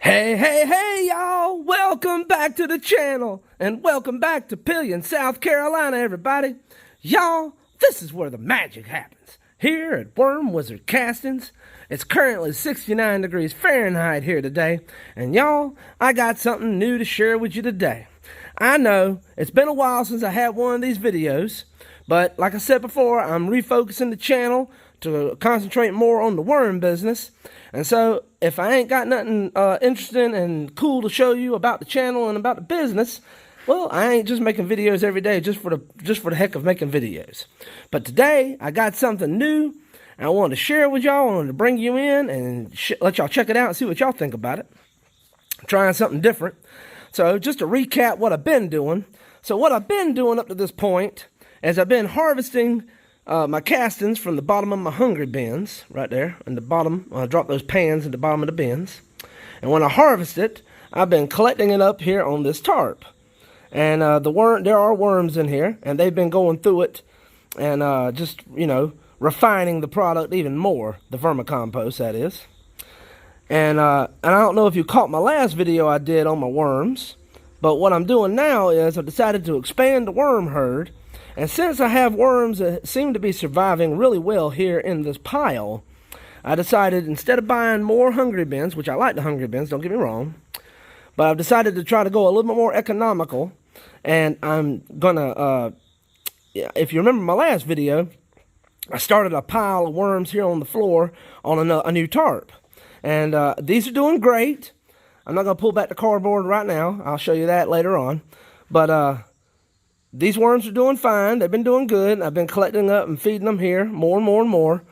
Hey, y'all! Welcome back to the channel, and welcome back to Pelion, South Carolina, everybody. Y'all, this is where the magic happens. Here at Wormwizardcastings, it's currently 69 degrees Fahrenheit here today, and y'all, I got something new to share with you today. I know, it's been a while since I had one of these videos, but like I said before, I'm refocusing the channel to concentrate more on the worm business. And so, if I ain't got nothing interesting and cool to show you about the channel and about the business, well, I ain't just making videos every day just for the heck of making videos. But today, I got something new, and I wanted to share it with y'all. I wanted to bring you in and let y'all check it out and see what y'all think about it. I'm trying something different. So, just to recap what I've been doing. So, what I've been doing up to this point is I've been harvesting my castings from the bottom of my hungry bins, right there, in the bottom. I drop those pans at the bottom of the bins. And when I harvest it, I've been collecting it up here on this tarp. And there are worms in here, and they've been going through it and just, refining the product even more, the vermicompost, that is. And I don't know if you caught my last video I did on my worms, but what I'm doing now is I've decided to expand the worm herd. And since I have worms that seem to be surviving really well here in this pile, I decided instead of buying more hungry bins, which I like the hungry bins, don't get me wrong, but I've decided to try to go a little bit more economical. And I'm gonna, if you remember my last video, I started a pile of worms here on the floor on a new tarp. And these are doing great. I'm not gonna pull back the cardboard right now. I'll show you that later on. But these worms are doing fine. They've been doing good. I've been collecting up and feeding them here more and more and more.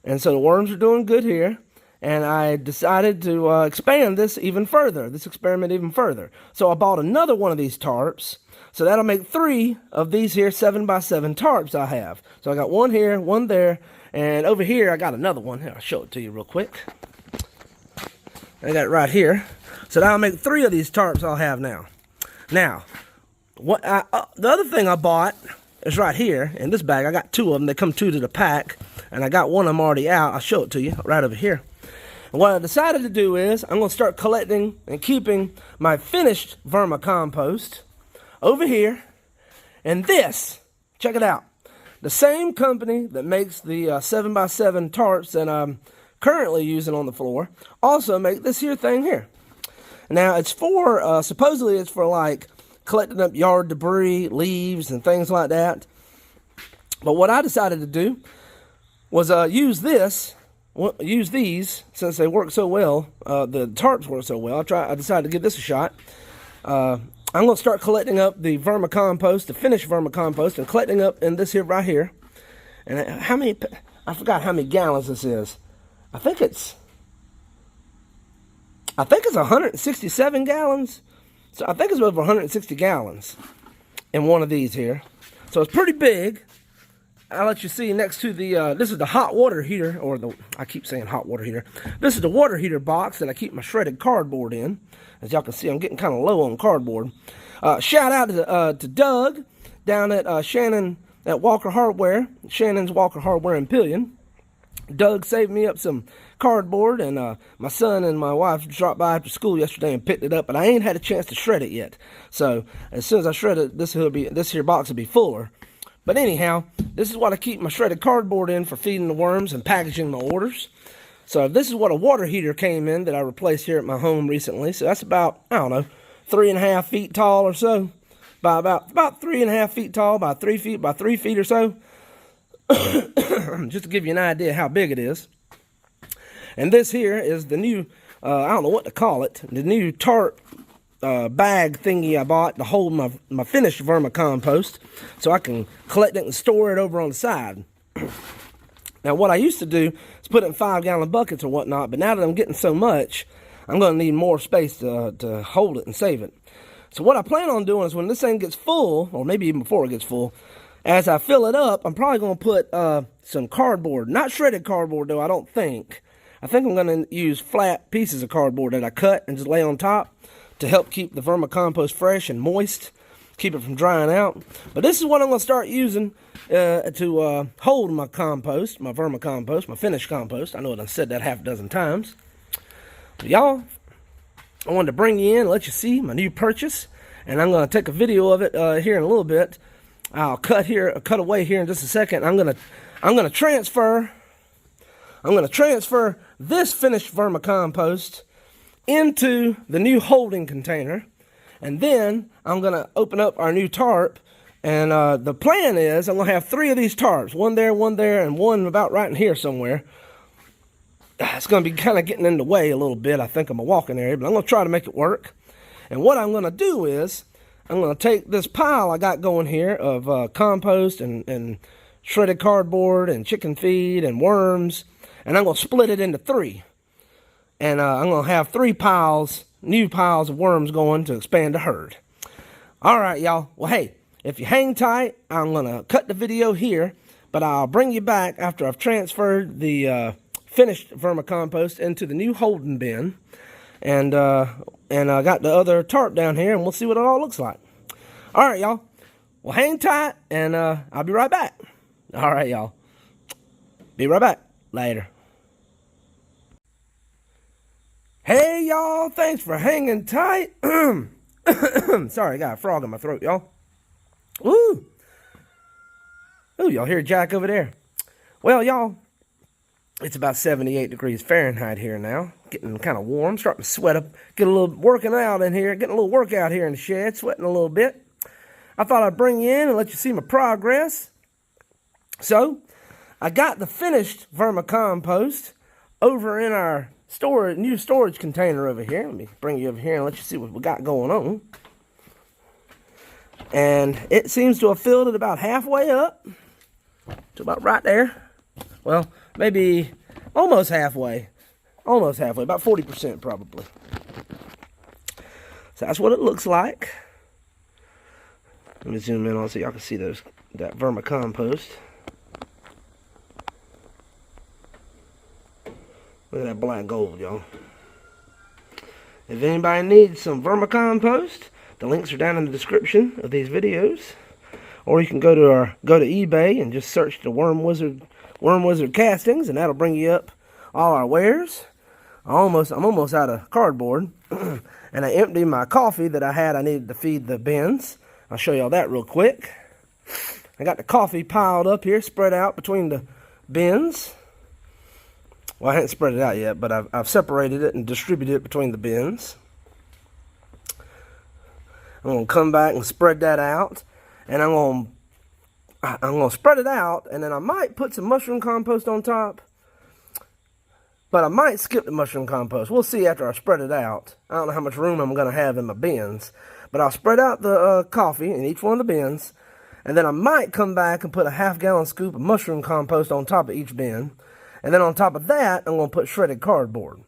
And so the worms are doing good here. And I decided to expand this even further, this experiment even further. So I bought another one of these tarps. So that'll make 3 of these here 7x7 tarps I have. So I got one here, one there, and over here I got another one. Here, I'll show it to you real quick. I got it right here. So that'll make 3 of these tarps I'll have now. Now, the other thing I bought is right here in this bag. I got 2 of them. They come 2 to the pack, and I got one of them already out. I'll show it to you right over here. And what I decided to do is I'm going to start collecting and keeping my finished vermicompost over here. And this, check it out, the same company that makes the 7x7 tarps that I'm currently using on the floor also make this here thing here. Now it's for supposedly it's for like collecting up yard debris, leaves, and things like that. But what I decided to do was use these, since they work so well, the tarps work so well. I decided to give this a shot. I'm going to start collecting up the vermicompost, the finished vermicompost, and collecting up in this here right here. And I forgot how many gallons this is. I think it's 167 gallons. So I think it's over 160 gallons in one of these here. So it's pretty big. I'll let you see next to the, this is the hot water heater, I keep saying hot water heater. This is the water heater box that I keep my shredded cardboard in. As y'all can see, I'm getting kind of low on cardboard. Shout out to Doug down at Shannon at Walker Hardware, Shannon's Walker Hardware in Pelion. Doug saved me up some cardboard, and my son and my wife dropped by after school yesterday and picked it up, but I ain't had a chance to shred it yet. So as soon as I shred it, this here box will be fuller. But anyhow, this is what I keep my shredded cardboard in for feeding the worms and packaging my orders. So this is what a water heater came in that I replaced here at my home recently. So that's about, I don't know, 3.5 feet tall or so. By about 3.5 feet tall, by 3 feet, by 3 feet or so. Just to give you an idea how big it is. And this here is the new, I don't know what to call it, the new tarp bag thingy I bought to hold my finished vermicompost, so I can collect it and store it over on the side. Now what I used to do is put it in 5-gallon buckets or whatnot, but now that I'm getting so much, I'm going to need more space to hold it and save it. So what I plan on doing is when this thing gets full, or maybe even before it gets full, as I fill it up, I'm probably going to put some cardboard. Not shredded cardboard, though, I don't think. I think I'm going to use flat pieces of cardboard that I cut and just lay on top to help keep the vermicompost fresh and moist, keep it from drying out. But this is what I'm going to start using to hold my compost, my vermicompost, my finished compost. I know I said that half a dozen times. But y'all, I wanted to bring you in and let you see my new purchase, and I'm going to take a video of it here in a little bit. I'll cut away here in just a second. I'm gonna transfer this finished vermicompost into the new holding container, and then I'm gonna open up our new tarp. And the plan is I'm gonna have 3 of these tarps, one there, and one about right in here somewhere. It's gonna be kind of getting in the way a little bit, I think, of my walking area, but I'm gonna try to make it work. And what I'm gonna do is I'm going to take this pile I got going here of compost and shredded cardboard and chicken feed and worms, and I'm going to split it into 3. And I'm going to have 3 piles, new piles of worms going to expand the herd. All right, y'all. Well, hey, if you hang tight, I'm going to cut the video here, but I'll bring you back after I've transferred the finished vermicompost into the new holding bin. And I got the other tarp down here, and we'll see what it all looks like. All right, y'all. Well, hang tight, and I'll be right back. All right, y'all. Be right back. Later. Hey, y'all. Thanks for hanging tight. Sorry, I got a frog in my throat, y'all. Woo. Ooh, y'all hear Jack over there? Well, y'all, it's about 78 degrees Fahrenheit here now. Getting kind of warm, starting to sweat up. Get a little working out in here, getting a little workout here in the shed, sweating a little bit. I thought I'd bring you in and let you see my progress. So, I got the finished vermicompost over in our new storage container over here. Let me bring you over here and let you see what we got going on. And it seems to have filled it about halfway up to about right there. Well, maybe almost halfway. Almost halfway, about 40% probably. So that's what it looks like. Let me zoom in on so y'all can see that vermicompost. Look at that black gold, y'all. If anybody needs some vermicompost, the links are down in the description of these videos. Or you can go to eBay and just search the wormwizardcastings, and that'll bring you up all our wares. I'm almost out of cardboard, and I emptied my coffee that I needed to feed the bins. I'll show y'all that real quick. I got the coffee piled up here, spread out between the bins. Well, I haven't spread it out yet, but I've separated it and distributed it between the bins. I'm going to come back and spread that out, and I'm going to spread it out, and then I might put some mushroom compost on top. But I might skip the mushroom compost. We'll see after I spread it out. I don't know how much room I'm going to have in my bins. But I'll spread out the coffee in each one of the bins. And then I might come back and put a half-gallon scoop of mushroom compost on top of each bin. And then on top of that, I'm going to put shredded cardboard.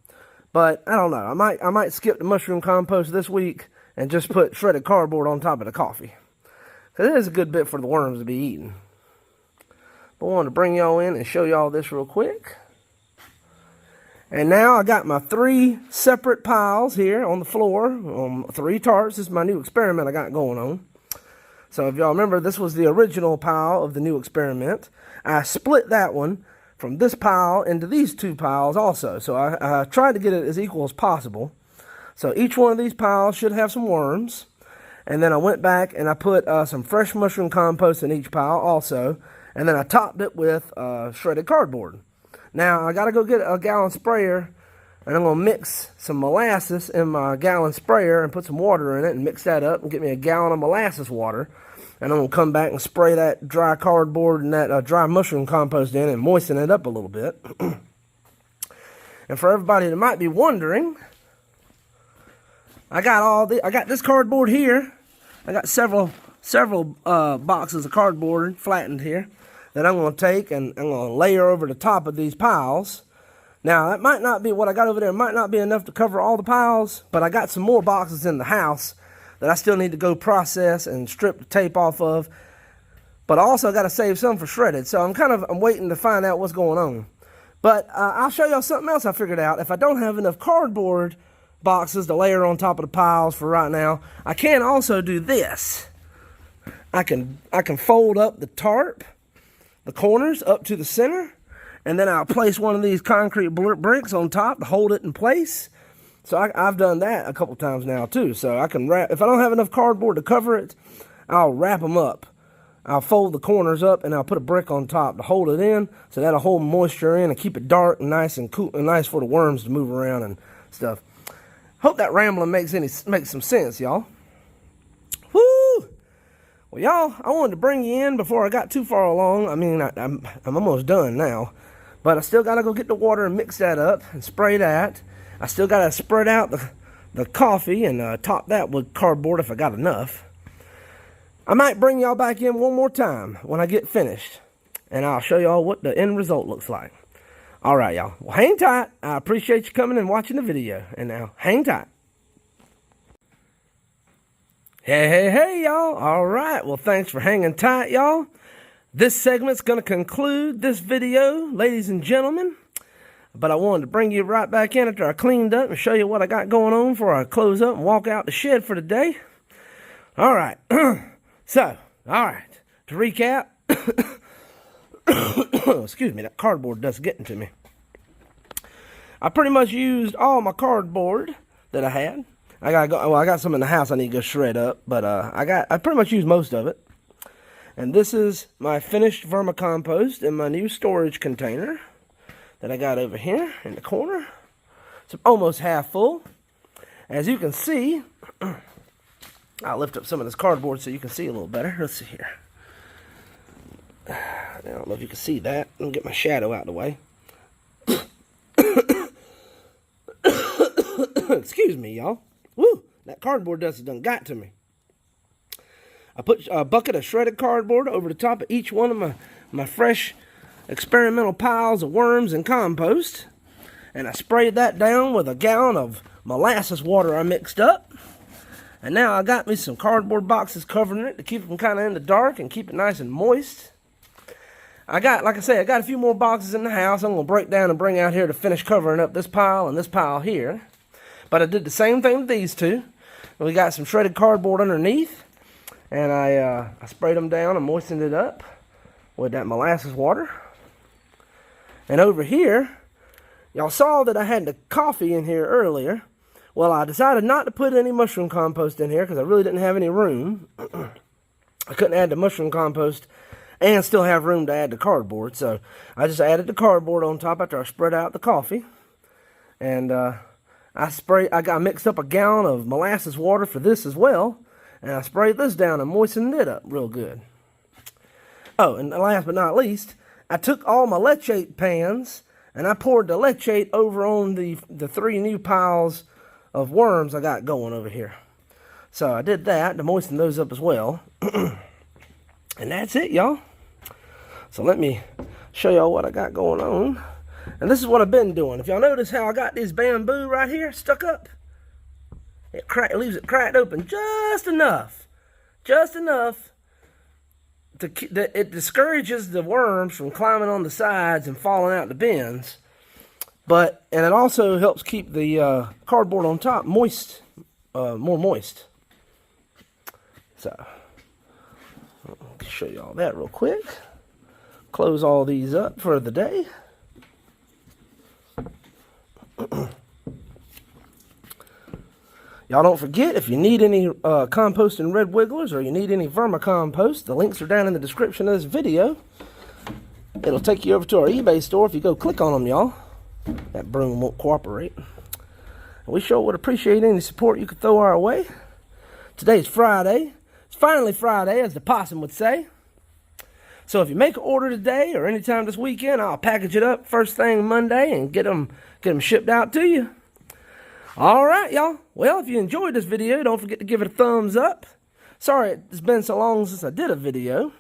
But I don't know. I might skip the mushroom compost this week and just put shredded cardboard on top of the coffee. Because it is a good bit for the worms to be eaten. But I wanted to bring y'all in and show y'all this real quick. And now I got my 3 separate piles here on the floor, 3 tarps. This is my new experiment I got going on. So if y'all remember, this was the original pile of the new experiment. I split that one from this pile into these 2 piles also. So I tried to get it as equal as possible. So each one of these piles should have some worms. And then I went back and I put some fresh mushroom compost in each pile also. And then I topped it with shredded cardboard. Now, I got to go get a gallon sprayer, and I'm going to mix some molasses in my gallon sprayer and put some water in it and mix that up and get me a gallon of molasses water. And I'm going to come back and spray that dry cardboard and that dry mushroom compost in and moisten it up a little bit. And for everybody that might be wondering, I got this cardboard here. I got several boxes of cardboard flattened here that I'm going to take and I'm going to layer over the top of these piles. Now, that might not be, what I got over there might not be enough to cover all the piles, but I got some more boxes in the house that I still need to go process and strip the tape off of. But I also got to save some for shredded, so I'm waiting to find out what's going on. But I'll show y'all something else I figured out. If I don't have enough cardboard boxes to layer on top of the piles for right now, I can also do this. I can fold up the tarp, the corners up to the center, and then I'll place one of these concrete bricks on top to hold it in place. So I've done that a couple times now too. So I can wrap, if I don't have enough cardboard to cover it, I'll wrap them up. I'll fold the corners up and I'll put a brick on top to hold it in, so that'll hold moisture in and keep it dark and nice and cool and nice for the worms to move around and stuff. Hope that rambling makes some sense, y'all. Woo! Well, y'all, I wanted to bring you in before I got too far along. I mean, I'm almost done now, but I still gotta go get the water and mix that up and spray that. I still gotta spread out the coffee and top that with cardboard if I got enough. I might bring y'all back in one more time when I get finished, and I'll show y'all what the end result looks like. All right, y'all. Well, hang tight. I appreciate you coming and watching the video. And now, hang tight. Hey, y'all. All right. Well, thanks for hanging tight, y'all. This segment's going to conclude this video, ladies and gentlemen. But I wanted to bring you right back in after I cleaned up and show you what I got going on before I close up and walk out the shed for the day. All right. So, all right. To recap. Excuse me, that cardboard does getting to me. I pretty much used all my cardboard that I had. I got some in the house I need to go shred up, but I pretty much used most of it. And this is my finished vermicompost in my new storage container that I got over here in the corner. It's almost half full. As you can see, I'll lift up some of this cardboard so you can see a little better. Let's see here. I don't know if you can see that. Let me get my shadow out of the way. Excuse me, y'all. Woo! That cardboard dust has done got to me. I put a bucket of shredded cardboard over the top of each one of my fresh experimental piles of worms and compost. And I sprayed that down with a gallon of molasses water I mixed up. And now I got me some cardboard boxes covering it to keep them kind of in the dark and keep it nice and moist. Like I say, I got a few more boxes in the house I'm going to break down and bring out here to finish covering up this pile and this pile here. But I did the same thing with these two. We got some shredded cardboard underneath. And I sprayed them down and moistened it up with that molasses water. And over here, y'all saw that I had the coffee in here earlier. Well, I decided not to put any mushroom compost in here because I really didn't have any room. I couldn't add the mushroom compost and still have room to add the cardboard. So I just added the cardboard on top after I spread out the coffee. And I mixed up a gallon of molasses water for this as well. And I sprayed this down and moistened it up real good. Oh, and last but not least, I took all my leachate pans and I poured the leachate over on the 3 new piles of worms I got going over here. So I did that to moisten those up as well. And that's it, y'all. So let me show y'all what I got going on. And this is what I've been doing. If y'all notice how I got this bamboo right here stuck up, it leaves it cracked open just enough that it discourages the worms from climbing on the sides and falling out the bins. And it also helps keep the cardboard on top moist, more moist. So I'll show you all that real quick. Close all these up for the day. Y'all don't forget, if you need any compost and red wigglers or you need any vermicompost, the links are down in the description of this video. It'll take you over to our eBay store if you go click on them, y'all. That broom won't cooperate. We sure would appreciate any support you could throw our way. Today's Friday. It's finally Friday, as the possum would say. So if you make an order today or anytime this weekend, I'll package it up first thing Monday and get them shipped out to you. All right, y'all. Well, if you enjoyed this video, don't forget to give it a thumbs up. Sorry it's been so long since I did a video.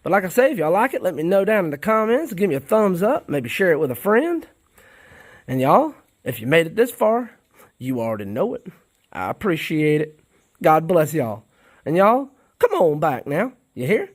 But like I say, if y'all like it, let me know down in the comments. Give me a thumbs up. Maybe share it with a friend. And y'all, if you made it this far, you already know it. I appreciate it. God bless y'all. And y'all, come on back now. You hear?